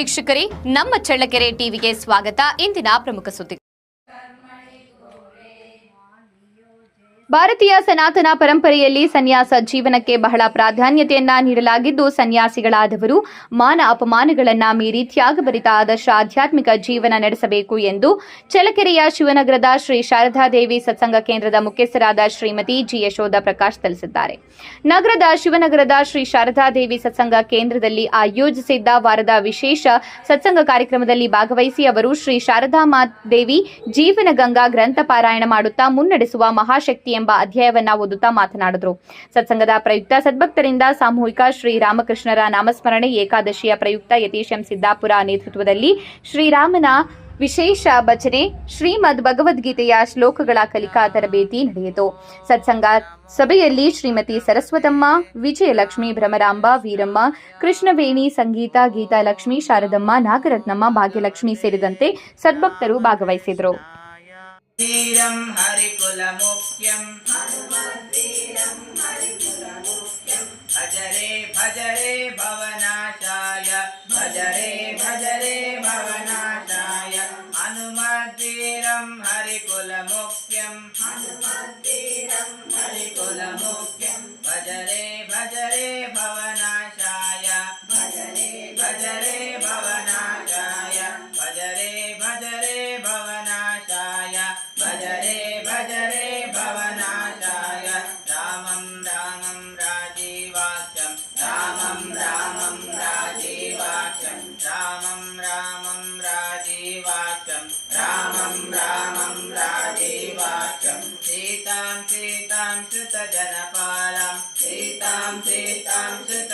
ವೀಕ್ಷಕರೇ, ನಮ್ಮ ಚಳ್ಳಕೆರೆ ಟಿವಿಗೆ ಸ್ವಾಗತ. ಇಂದಿನ ಪ್ರಮುಖ ಸುದ್ದಿ. ಭಾರತೀಯ ಸನಾತನ ಪರಂಪರೆಯಲ್ಲಿ ಸನ್ಯಾಸ ಜೀವನಕ್ಕೆ ಬಹಳ ಪ್ರಾಧಾನ್ಯತೆಯನ್ನ ನೀಡಲಾಗಿದ್ದು, ಸನ್ಯಾಸಿಗಳಾದವರು ಮಾನ ಅಪಮಾನಗಳನ್ನು ಮೀರಿ ತ್ಯಾಗಭರಿತ ಆದರ್ಶ ಆಧ್ಯಾತ್ಮಿಕ ಜೀವನ ನಡೆಸಬೇಕು ಎಂದು ಚಳ್ಳಕೆರೆಯ ಶಿವನಗರದ ಶ್ರೀ ಶಾರದಾದೇವಿ ಸತ್ಸಂಗ ಕೇಂದ್ರದ ಮುಖ್ಯಸ್ಥರಾದ ಶ್ರೀಮತಿ ಜಿ ಯಶೋಧ ಪ್ರಕಾಶ್ ತಿಳಿಸಿದ್ದಾರೆ. ನಗರದ ಶಿವನಗರದ ಶ್ರೀ ಶಾರದಾದೇವಿ ಸತ್ಸಂಗ ಕೇಂದ್ರದಲ್ಲಿ ಆಯೋಜಿಸಿದ್ದ ವಾರದ ವಿಶೇಷ ಸತ್ಸಂಗ ಕಾರ್ಯಕ್ರಮದಲ್ಲಿ ಭಾಗವಹಿಸಿ ಅವರು ಶ್ರೀ ಶಾರದಾದೇವಿ ಜೀವನ ಗಂಗಾ ಗ್ರಂಥ ಪಾರಾಯಣ ಮಾಡುತ್ತಾ ಮುನ್ನಡೆಸುವ ಮಹಾಶಕ್ತಿ ಎಂಬ ಅಧ್ಯಾಯವನ್ನ ಓದುತ್ತಾ ಮಾತನಾಡಿದರು. ಸತ್ಸಂಗದ ಪ್ರಯುಕ್ತ ಸದ್ಭಕ್ತರಿಂದ ಸಾಮೂಹಿಕ ಶ್ರೀರಾಮಕೃಷ್ಣರ ನಾಮಸ್ಮರಣೆ, ಏಕಾದಶಿಯ ಪ್ರಯುಕ್ತ ಯತೀಶ್ ಎಂ ಸಿದ್ದಾಪುರ ನೇತೃತ್ವದಲ್ಲಿ ಶ್ರೀರಾಮನ ವಿಶೇಷ ಭಜನೆ, ಶ್ರೀಮದ್ ಭಗವದ್ಗೀತೆಯ ಶ್ಲೋಕಗಳ ಕಲಿಕಾ ತರಬೇತಿ ನಡೆಯಿತು. ಸತ್ಸಂಗ ಸಭೆಯಲ್ಲಿ ಶ್ರೀಮತಿ ಸರಸ್ವತಮ್ಮ, ವಿಜಯಲಕ್ಷ್ಮಿ, ಭ್ರಮರಾಂಬ, ವೀರಮ್ಮ, ಕೃಷ್ಣವೇಣಿ, ಸಂಗೀತ, ಗೀತಾಲಕ್ಷ್ಮಿ, ಶಾರದಮ್ಮ, ನಾಗರತ್ನಮ್ಮ, ಭಾಗ್ಯಲಕ್ಷ್ಮಿ ಸೇರಿದಂತೆ ಸದ್ಭಕ್ತರು ಭಾಗವಹಿಸಿದರು. ಭಜರೆ ಭಜರೆ ಭವನಾಶಾಯ, ಭಜರೆ ಭಜರೆ ಭವನಾಶಾಯ, ಹನುಮದ್ವೀರಂ ಹರಿಕುಲ ಮುಖ್ಯಂ, ಹನುಮದ್ವೀರಂ ಹರಿಕುಲ ಮುಖ್ಯಂ, ಭಜರೆ ಭಜರೆ ಭವನಾಶಾಯ, ಭಜರೆ ಭಜರೆ ಭವನಾಶಾಯ, ಭಜರೆ ಭಜರೆ ಭವನಾಶಾಯ, ಭಜರೆ ಭಜರೆ ಭವನಾಶಾಯ, ರಾಮಂ ರಾಮಂ ರಾಜೀವಾಕ್ಷಂ, ರಾಮಂ ರಾಮಂ ರಾಜೀವಾಕ್ಷಂ, ರಾಮಂ ರಾಮಂ ರಾಜೀವಾಕ್ಷಂ, ರಾಮಂ ರಾಮಂ ರಾಜೀವಾಕ್ಷಂ, ಸೀತಾಂ ಸೀತಾಂ ಶ್ರುತ ಜನಪಾಲಂ, ಸೀತಾಂ ಸೀತಾಂ ಶ್ರುತ